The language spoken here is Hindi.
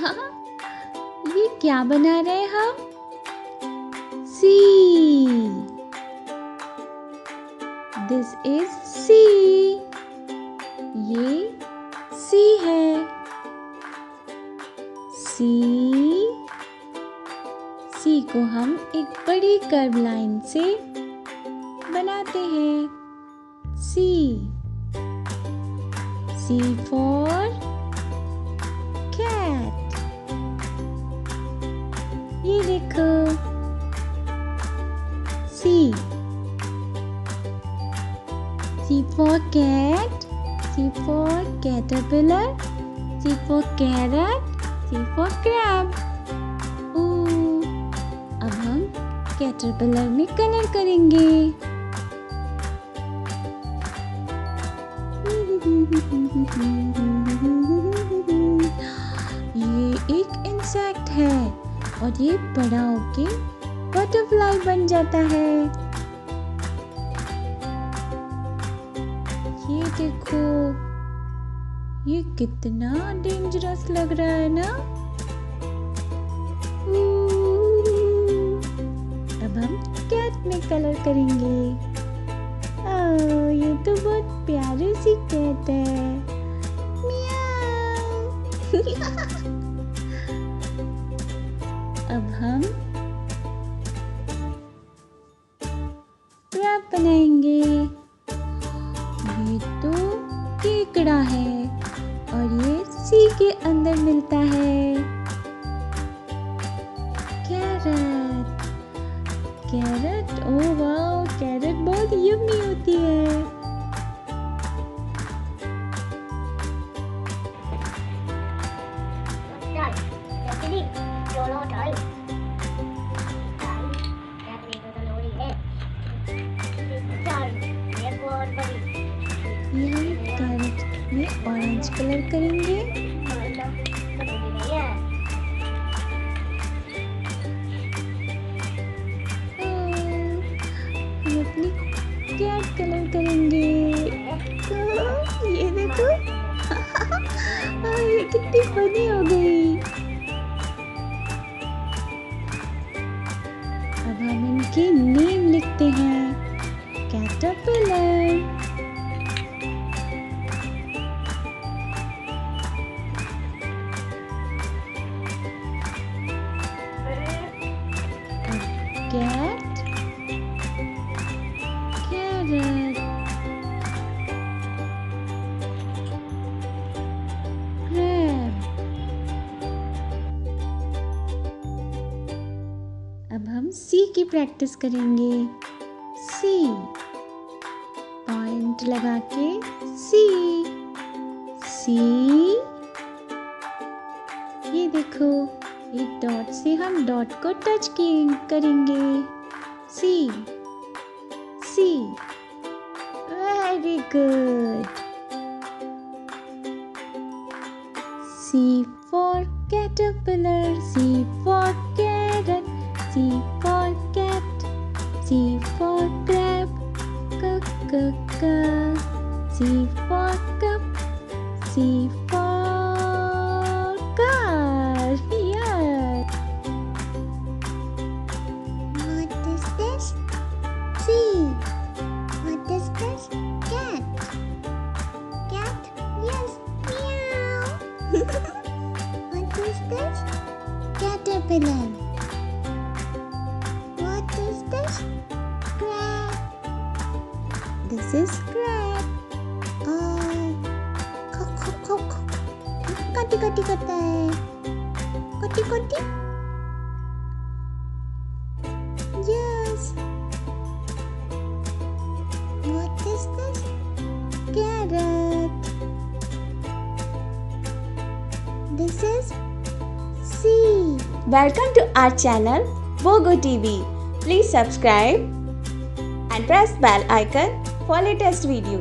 ये क्या बना रहे हैं हम? सी। This is C. ये सी है। सी को हम एक बड़ी कर्व लाइन से बनाते हैं। सी फॉर कैट। ये देखो सी for cat, C for caterpillar, C for carrot, C for crab. अब हम कैटरपिलर में कलर करेंगे। ये एक इंसेक्ट है और ये बड़ा होके बटरफ्लाई बन जाता है। ये देखो, ये कितना डेंजरस लग रहा है ना। अब हम कैट में कलर करेंगे। ये तो बहुत प्यारी सी कैट है। मियाऊ। अब हम रैप बनाएंगे। ये तो केकड़ा है और ये सी के अंदर मिलता है। कैरट, ओह वाओ, कैरट बहुत यम्मी होती है। कैरेट में ऑरेंज कलर करेंगे। हम अपनी कैट कलर करेंगे। ये देखो, ये कितनी फनी हो गई। अब हम इनके नेम लिखते हैं। Caterpillar, cat, carrot, crab. अब हम सी की प्रैक्टिस करेंगे। सी, पॉइंट लगा के सी। ये देखो, एक डॉट से हम डॉट को टच करेंगे। C, very good. C for caterpillar, C for carrot, C for cat, C for crab, C for cup, C for car. Yeah. What is this? C. What is this? Cat. Cat? Yes. Meow. What is this? Caterpillar. What is this? Crab. This is crab. Kati kati katai. Kati kati. Yes. What is this? Carrot. This is C. Welcome to our channel Bogo TV. Please subscribe and press bell icon for latest video.